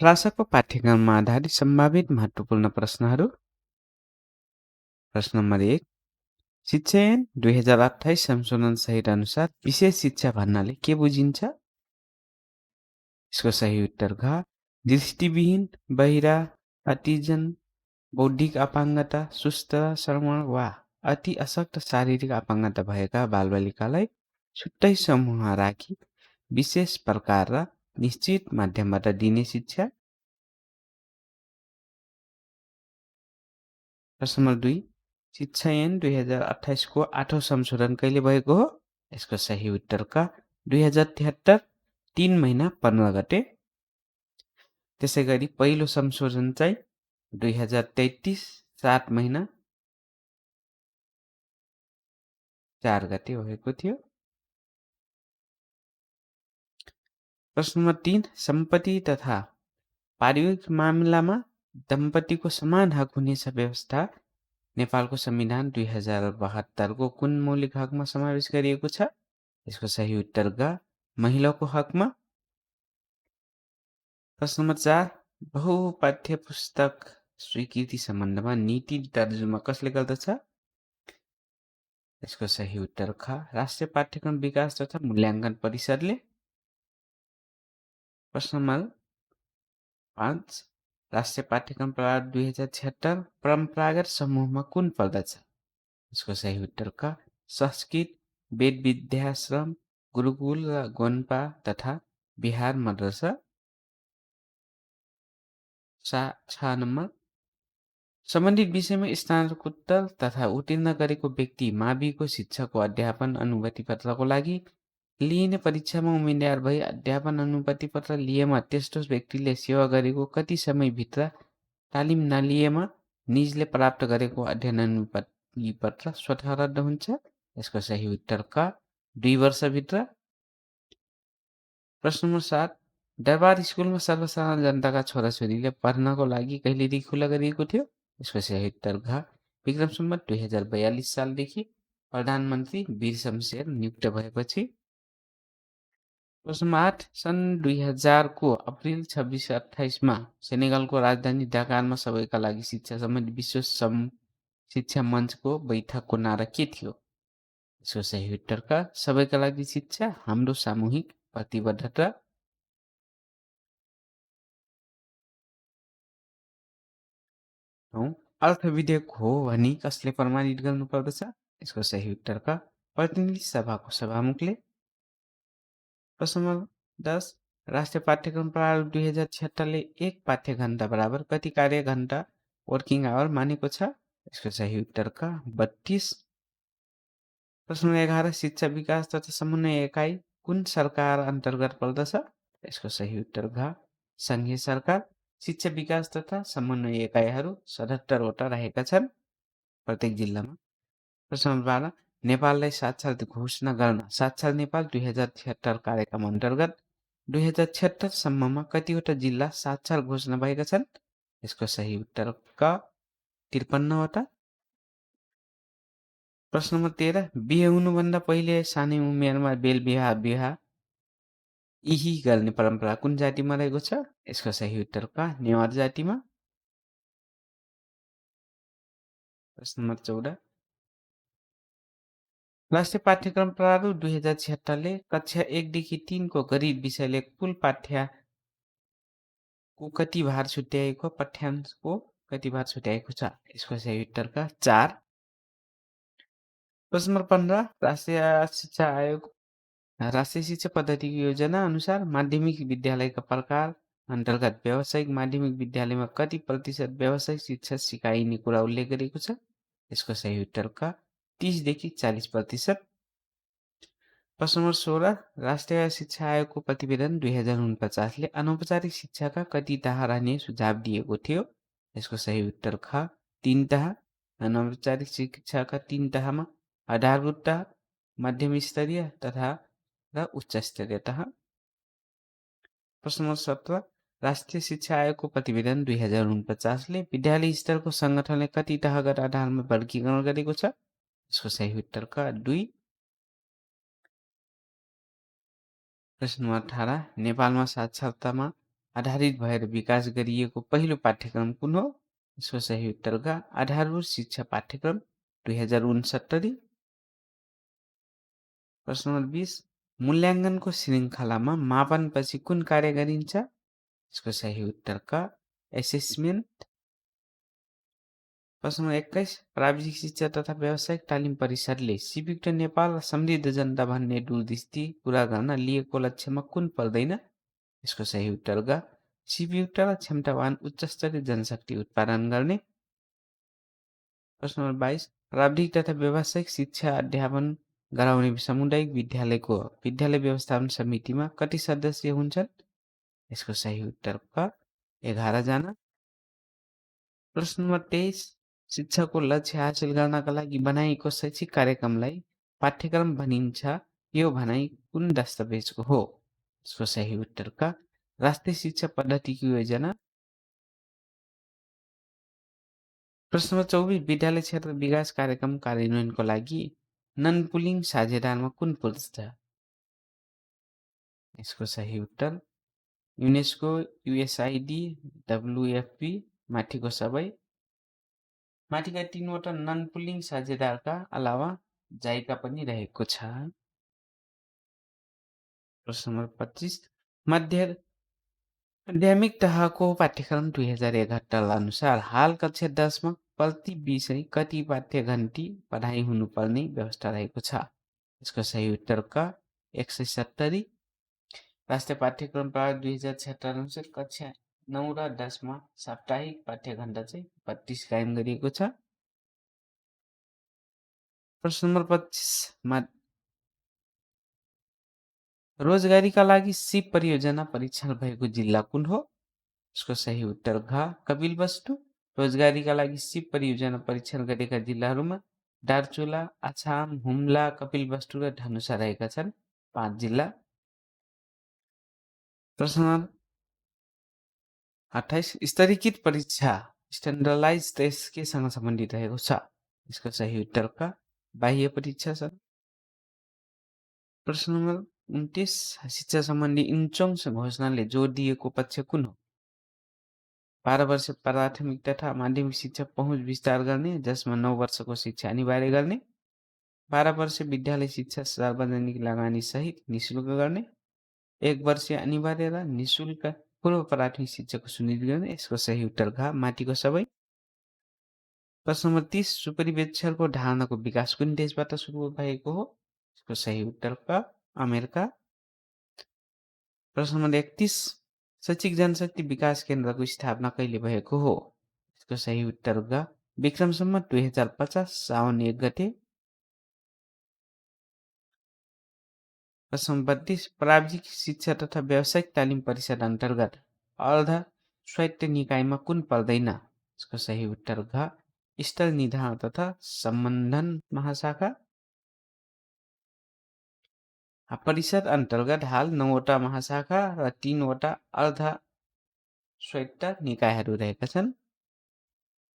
भाषाको पाठ्यक्रममा आधारित सम्भावित महत्त्वपूर्ण प्रश्नहरू। प्रश्न नम्बर 1, शिक्षा ऐन 2028 संशोधन सहित अनुसार विशेष शिक्षा भन्नाले के बुझिन्छ? यसको सही उत्तर घ, दृष्टिविहीन, बहिरा, अटिजन, बौद्धिक अपाङ्गता, सुस्त श्रवण वा अति अशक्त शारीरिक अपाङ्गता भएका बालबालिकालाई छुट्टै समूहमा राखी विशेष प्रकार र निश्चित माध्यमबाट दिने शिक्षा। प्रश्न नम्बर 2, शिक्षा ऐन 2028 को 8औं संशोधन कहिले भएको हो? यसको सही उत्तर क, 2073 3 महिना 15 गते। त्यसै गरी पहिलो संशोधन चाहिँ 2033 7 महिना 4 गते भएको थियो। प्रश्न नम्बर 3, सम्पत्ति तथा पारिवारिक मामिलामा दम्पतिको समान हक हुनेछ व्यवस्था नेपालको संविधान 2072 को कुन मौलिक हकमा समावेश गरिएको छ? यसको सही उत्तर ग, महिलाको हकमा। प्रश्न नम्बर 4, बहुपाठ्य पुस्तक स्वीकृति सम्बन्धमा नीति तर्जुमा कसले गर्दछ? यसको सही उत्तर ख, राष्ट्रिय पाठ्यक्रम विकास तथा मूल्याङ्कन परिषदले। प्रश्न नम्बर 5, राष्ट्रिय पाठ्यक्रम प्रणाली 2076 परम्परागत समूहमा कुन पर्दछ? यसको सही उत्तर क, संस्कृत, वेद विद्याश्रम, गुरुकुल र गोन्पा तथा बिहार मद्रसा। 6 नम्बर, सम्बन्धित विषयमा स्नातकोत्तर तथा उत्तीर्ण गरेको व्यक्ति माविको शिक्षाको अध्यापन अनुमति पत्रको लागि लिइने परीक्षामा उम्मेद्वार भई अध्यापन अनुमति पत्र लिएमा त्यस्तो व्यक्तिले सेवा गरेको कति समयभित्र तालिम नलिएमा निजले प्राप्त गरेको अध्ययन अनुमति पत्र स्वतः रद्द हुन्छ? यसको सही उत्तर क, 2 वर्षभित्र। प्रश्न नम्बर 7, दरबार स्कुलमा सर्वसाधारण जनताका छोराछोरीले पढ्नको लागि कहिलेदेखि खुला गरिएको थियो? यसको सही उत्तर घ, विक्रम सम्वत 2042 सालदेखि प्रधानमन्त्री वीर शमशेर नियुक्त भएपछि। प्रश्न नम्बर 8, सन् 2000 को अप्रिल 26-28 मा सेनेगलको राजधानी ढाकामा सबैका लागि शिक्षा सम्बन्धी विश्व शिक्षा मञ्चको बैठकको नारा के थियो? यसको सही उत्तर क, सबैका लागि शिक्षा हाम्रो सामूहिक प्रतिबद्धता। अर्थ विधेयक हो भनी कसले प्रमाणित गर्नुपर्दछ? यसको सही उत्तर क, प्रतिनिधि सभाको सभामुखले। प्रश्न नम्बर 10, राष्ट्रिय पाठ्यक्रम प्रणाली 2076 ले एक पाठ्य घण्टा बराबर कति कार्य घण्टा वर्किङ आवर मानेको छ? यसको सही उत्तर क, 32। प्रश्न नम्बर 11, शिक्षा विकास तथा समन्वय एकाइ कुन सरकार अन्तर्गत पर्दछ? यसको सही उत्तर घ, सङ्घीय सरकार। शिक्षा विकास तथा समन्वय एकाइहरू 77 वटा रहेका छन् प्रत्येक जिल्लामा। प्रश्न नम्बर 12, नेपाललाई साक्षर घोषणा गर्न साक्षर नेपाल 2076 कार्यक्रम अन्तर्गत 2076 सम्ममा कतिवटा जिल्ला साक्षर घोषणा भएका छन्? यसको सही उत्तर क, 53 वटा। प्रश्न नम्बर 13, बिहे हुनुभन्दा पहिले सानै उमेरमा बेल विवाह यही गर्ने परम्परा कुन जातिमा रहेको छ? यसको सही उत्तर क, नेवार जातिमा। प्रश्न नम्बर 14, राष्ट्रिय पाठ्यक्रम प्रारूप 2076 ले कक्षा 1 देखि 3 को गणित विषयले कुल पाठ्यको कति भार छुट्याएको पाठ्यांशको कति भार छुट्याएको छ? यसको सही उत्तर क, 4। प्रश्न नम्बर 15, राष्ट्रिय शिक्षा पद्धतिको योजना अनुसार माध्यमिक विद्यालयका प्रकार अन्तर्गत व्यावसायिक माध्यमिक विद्यालयमा कति प्रतिशत व्यावसायिक शिक्षा सिकाइने कुरा उल्लेख गरिएको छ? यसको सही उत्तर क, 30 देखि 40%। प्रश्न नम्बर 16, राष्ट्रिय शिक्षा आयोगको प्रतिवेदन 2049 ले अनौपचारिक शिक्षाका कति तह रहने सुझाव दिएको थियो? यसको सही उत्तर ख, 3 तह। अनौपचारिक शिक्षाका 3 तहमा आधारभूत तह, मध्यम स्तरीय तथा र उच्च स्तरीय तह। प्रश्न नम्बर 17, राष्ट्रिय शिक्षा आयोगको प्रतिवेदन 2049 ले विद्यालय स्तरको सङ्गठनले कति तहगत आधारमा वर्गीकरण गरेको छ? यसको सही उत्तर क, 2। प्रश्न नम्बर 18, नेपालमा साक्षरतामा आधारित भएर विकास गरिएको पहिलो पाठ्यक्रम कुन हो? यसको सही उत्तर घ आधारभूत शिक्षा पाठ्यक्रम 2069। प्रश्न नम्बर 20 मूल्याङ्कनको श्रृङ्खलामा मापनपछि कुन कार्य गरिन्छ? यसको सही उत्तर क एसेसमेन्ट। प्रश्न नम्बर 21 प्राविधिक शिक्षा तथा व्यावसायिक तालिम परिषदले सिपयुक्त नेपाल र समृद्ध जनता भन्ने दूरदृष्टि पुरा गर्न लिएको लक्ष्यमा कुन पर्दैन? यसको सही उत्तर ग सिपयुक्त र क्षमतावान उच्चस्तरीय जनशक्ति उत्पादन गर्ने। प्रश्न नम्बर 22 प्राविधिक तथा व्यावसायिक शिक्षा अध्यापन गराउने सामुदायिक विद्यालयको विद्यालय व्यवस्थापन समितिमा कति सदस्य हुन्छन्? यसको सही उत्तर क 11 जना। प्रश्न नम्बर 23 शिक्षाको लक्ष्य हासिल गर्नका लागि बनाइएको शैक्षिक कार्यक्रमलाई पाठ्यक्रम भनिन्छ, यो भनाइ कुन दस्तावेजको हो? यसको सही उत्तर क राष्ट्रिय शिक्षा पद्धतिको योजना। प्रश्न नम्बर 24 विद्यालय क्षेत्र विकास कार्यक्रम कार्यान्वयनको लागि नन पुलिङ साझेदारमा कुन पुग्छ? यसको सही उत्तर युनेस्को, युएसआइडी, डब्लुएफपी, माथिको सबै। माथिका 3वटा नन पुलिङ साझेदारका अलावा जाइका पनि रहेको छ। प्रश्न नम्बर 25 माध्यमिक तहको पाठ्यक्रम 2071 अनुसार हाल कक्षा 10 मा प्रति विषय कति पाठ्य घण्टी पढाइ हुनुपर्ने व्यवस्था रहेको छ? यसको सही उत्तर क 170। राष्ट्रिय पाठ्यक्रम प्रणाली 2076 अनुसार कक्षा 9 र 10 मा साप्ताहिक पाठ्य घण्टा चाहिँ 32 कायम गरिएको छ। प्रश्न नम्बर 25 रोजगारीका लागि सिप परियोजना परीक्षण भएको जिल्ला कुन हो? यसको सही उत्तर घ कपिलवस्तु। रोजगारीका लागि सिप परियोजना परीक्षण गरेका जिल्लाहरूमा दार्चुला, अछाम, हुम्ला, कपिलवस्तु र धनुषा रहेका छन्। 5 जिल्ला। प्रश्न नम्बर 28 स्तरीकृत परीक्षा स्ट्यान्डर्डाइज टेस्ट केसँग सम्बन्धित रहेको छ? यसको सही उत्तर क बाह्य परीक्षा छ। प्रश्न नम्बर 29 शिक्षा सम्बन्धी इन्चोङ घोषणाले जोड दिएको पक्ष कुन हो? 12 वर्ष प्राथमिक तथा माध्यमिक शिक्षा पहुँच विस्तार गर्ने, जसमा 9 वर्षको शिक्षा अनिवार्य गर्ने। 12 वर्ष विद्यालय शिक्षा सार्वजनिक लगानी सहित निशुल्क गर्ने। 1 वर्ष अनिवार्य र निशुल्क पूर्व प्राथमिक शिक्षाको सुनिश्चित गर्ने। यसको सही उत्तर घ माथिको सबै। प्रश्न नम्बर 30 सुपरिवेक्षणको धारणाको विकास कुन देशबाट सुरु भएको हो? यसको सही उत्तर क अमेरिका। प्रश्न नम्बर 31 शैक्षिक जनशक्ति विकास केन्द्रको स्थापना कहिले भएको हो? यसको सही उत्तर ग विक्रम सम्वत 2050 साउन 1 गते। प्रश्न नम्बर 32 प्राविधिक शिक्षा तथा व्यावसायिक तालिम परिषद अन्तर्गत अर्ध स्वायत्त निकायमा कुन पर्दैन? यसको सही उत्तर घ स्थल निर्धारण तथा सम्बन्धन महाशाखा। परिषद अन्तर्गत हाल 9वटा महाशाखा र 3वटा अर्ध स्वायत्त निकायहरू रहेका छन्।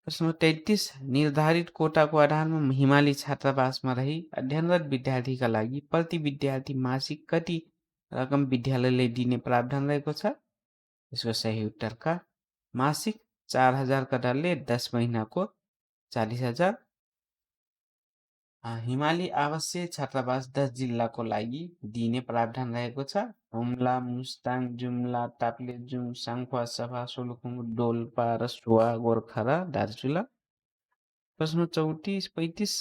प्रश्न 33 निर्धारित कोटाको आधारमा हिमाली छात्रावासमा रही अध्ययनरत विद्यार्थीका लागि प्रति विद्यार्थी मासिक कति रकम विद्यालयले दिने प्रावधान रहेको छ? यसको सही उत्तर का मासिक 4000 का दरले 10 महिनाको 40,000। हिमाली आवासीय छात्रावास 10 जिल्लाको लागि दिने प्रावधान रहेको छ। हुम्ला, मुस्ताङ, जुम्ला, ताप्लेजुङ, साङखुवा सभा, सोलुखुम्बु, डोल्पा, रसुवा, गोर्खा र दार्चुला। प्रश्न 34-35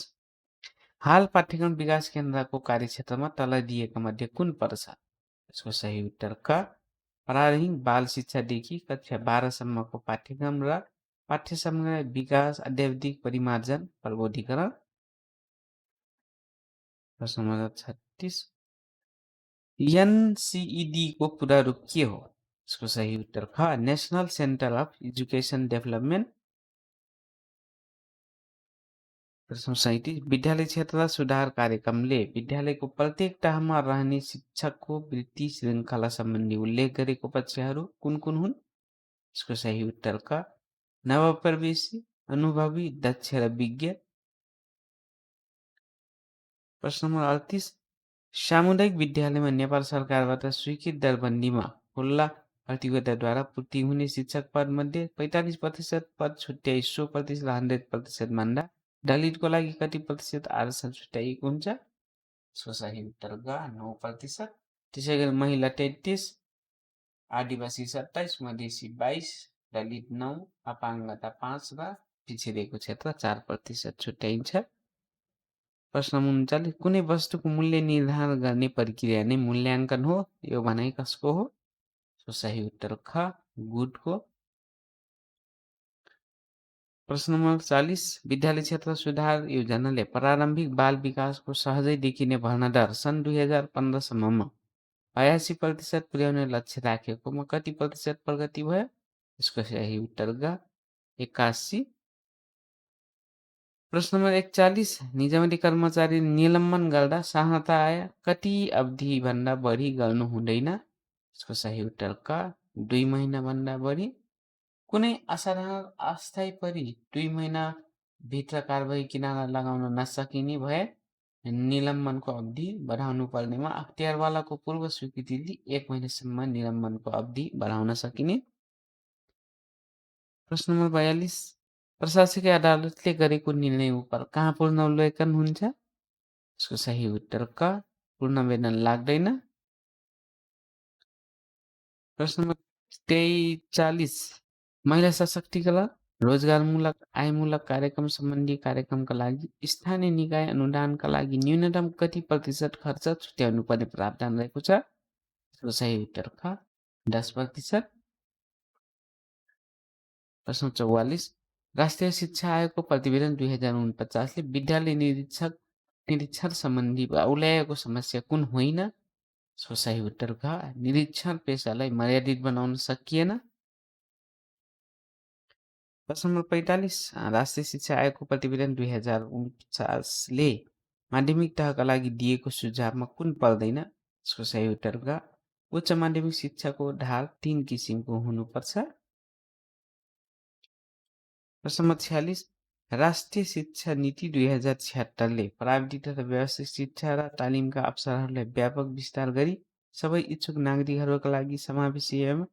हाल पाठ्यक्रम विकास केन्द्रको कार्यक्षेत्रमा तल दिएका मध्ये कुन पर्छ? यसको सही उत्तर क प्रारम्भिक बाल शिक्षादेखि कक्षा 12 सम्मको पाठ्यक्रम र पाठ्य सामग्री विकास, अध्यावधिक परिमार्जन, प्रबोधिकरण। प्रश्न नम्बर 36 एनसिइडी को पूरा रूप के हो? इसको सही उत्तर ख national centre of education development. प्रश्न 37 विद्यालय क्षेत्र सुधार कार्यक्रमले विद्यालयको प्रत्येक तहमा रहने शिक्षकको वृत्ति श्रृङ्खला सम्बन्धी उल्लेख गरेको पक्षहरू कुन कुन हुन्? इसको सही उत्तर क नवप्रवेशी, अनुभवी, दक्ष र विज्ञ। प्रश्न नम्बर 38 सामुदायिक विद्यालयमा नेपाल सरकारबाट स्वीकृत दरबन्दीमा खुल्ला प्रतियोगिताद्वारा पूर्ति हुने शिक्षक पदमध्ये 45% पद छुट्याई 100% र 100% भन्दा दलितको लागि कति प्रतिशत आरक्षण छुट्याइएको हुन्छ? यसको सही उत्तर ग 9%। त्यसै गरी महिला 33, आदिवासी 27, मधेसी 22, दलित 9, अपाङ्गता 5 र पिछडिएको क्षेत्र 4% छुट्याइन्छ। प्रश्न 39, कुनै वस्तुको मूल्य निर्धारण गर्ने प्रक्रिया नै मूल्याङ्कन हो, यो भनाइ कसको हो? सो सही उत्तर ख, गुटको। प्रश्न नम्बर 40, विद्यालय क्षेत्र सुधार योजनाले प्रारम्भिक बाल विकासको सहजै देखिने भर्ना दर सन् 2015 सम्ममा 82% पुर्याउने लक्ष्य राखेकोमा कति प्रतिशत प्रगति भयो? यसको सही उत्तर ग 81। प्रश्न नम्बर 41, निजामती कर्मचारी निलम्बन गर्दा साहता आय कति अवधिभन्दा बढी गर्नु हुँदैन? यसको सही उत्तर क 2 महिनाभन्दा बढी। कुनै असाधारण अस्थायी परि 2 महिनाभित्र कारबाही किनारा लगाउन नसकिने भए निलम्बनको अवधि बढाउनु पर्नेमा अख्तियारवालाको पूर्व स्वीकृतिले 1 महिनासम्म निलम्बनको अवधि बढाउन सकिने। प्रश्न नम्बर 42, प्रशासकीय अदालतले गरेको निर्णय उप कहाँ पुनर्वलोकन हुन्छ? यसको सही उत्तर क, पुनर्वेदन लाग्दैन। प्रश्न नम्बर 43, महिला सशक्तिकरण रोजगारमूलक आयमूलक कार्यक्रम सम्बन्धी कार्यक्रमका लागि स्थानीय निकाय अनुदानका लागि न्यूनतम कति प्रतिशत खर्च छुट्याउनु पर्ने प्रावधान रहेको छ? यसको सही उत्तर ख, 10%। प्रश्न 44, राष्ट्रिय शिक्षा आयोगको प्रतिवेदन 2049ले विद्यालय निरीक्षण सम्बन्धी औल्याएको समस्या कुन होइन? यसको सही उत्तर ख, निरीक्षण पेशालाई मर्यादित बनाउन सकिएन। प्रश्न नम्बर 45, राष्ट्रिय शिक्षा आयोगको प्रतिवेदन 2049ले माध्यमिक तहका लागि दिएको सुझावमा कुन पर्दैन? यसको सही उत्तर ग, उच्च माध्यमिक शिक्षाको ढाल 3 किसिमको हुनुपर्छ। प्रश्न नम्बर 46, राष्ट्रिय शिक्षा नीति 2076ले प्राविधिक तथा व्यावसायिक शिक्षा र तालिमका अवसरहरूलाई व्यापक विस्तार गरी सबै इच्छुक नागरिकहरूका लागि समावेशी एवं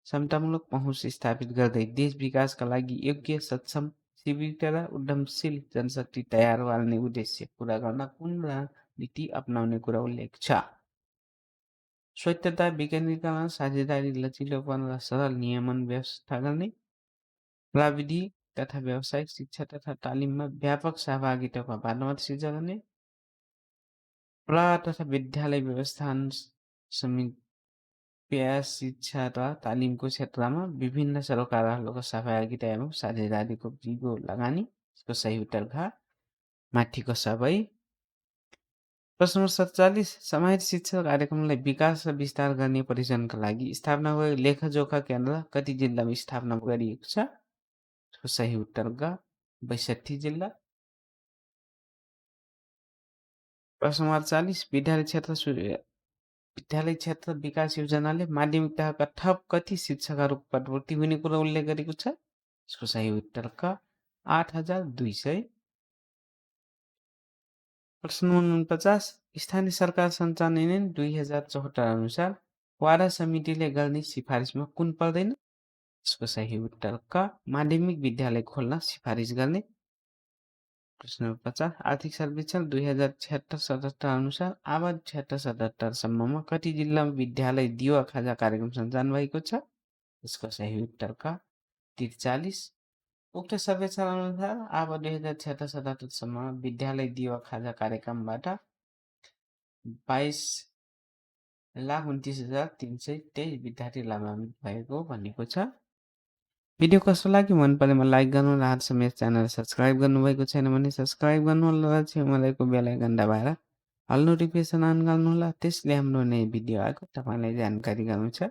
समतामूलक पहुँच स्थापित गर्दै देश विकासका लागि योग्य, सक्षम, शिविर र उद्यमशील जनशक्ति तयार पार्ने उद्देश्य पूरा गर्न कुन रणनीति अपनाउने कुरा उल्लेख छ? स्वायत्तता, विकेन्द्रीकरण, साझेदारी, लचिलोपन र सरल नियमन व्यवस्था गर्ने, प्राविधिक तथा व्यावसायिक शिक्षा तथा तालिममा व्यापक सहभागिताको वातावरण सिर्जना गर्ने, तथा विद्यालय व्यवस्थापन समिति शिक्षा र तालिमको क्षेत्रमा विभिन्न सरकारहरूको सहभागिता एवं साझेदारीको जिगो लगानी। यसको सही उत्तर ख, माथिको सबै। प्रश्न नम्बर 47, समाहित शिक्षा कार्यक्रमलाई विकास र विस्तार गर्ने परियोजनाका लागि स्थापना भएको लेखाजोखा केन्द्र कति जिल्लामा स्थापना गरिएको छ? यसको सही उत्तर ग, 62 जिल्ला। प्रश्न नम्बर 48, विद्यालय क्षेत्र विकास योजनाले माध्यमिक तहका थप कति शिक्षकहरूको पदपूर्ति हुने कुरा उल्लेख गरेको छ? यसको सही उत्तर क, 8200। प्रश्न नम्बर 49, स्थानीय सरकार सञ्चालन ऐन 2074 अनुसार वाडा समितिले गर्ने सिफारिसमा कुन पर्दैन? यसको सही उत्तर क, माध्यमिक विद्यालय खोल्न सिफारिस गर्ने। प्रश्न नम्बर 50, आर्थिक सर्वेक्षण 2076-77 अनुसार आबाद 76-77 सम्ममा कति जिल्लामा विद्यालय दिवा खाजा कार्यक्रम सञ्चालन भएको छ? यसको सही उत्तर क, 43। उक्त सर्वेक्षण अनुसार अब 2076-77 सम्म विद्यालय दिवा खाजा कार्यक्रमबाट 22,29,323 विद्यार्थी लाभान्वित भएको भनेको छ। भिडियो कस्तो लाग्यो मन परेमा लाइक गर्नु र हालसम्म यस च्यानल सब्स्क्राइब गर्नुभएको छैन भने सब्स्क्राइब गर्नुहोला र छेउमा रहेको बेल आइकन दबाएर अल नोटिफिकेसन अन गर्नुहोला। त्यसले हाम्रो नयाँ भिडियो आएको तपाईँलाई जानकारी गराउँछ।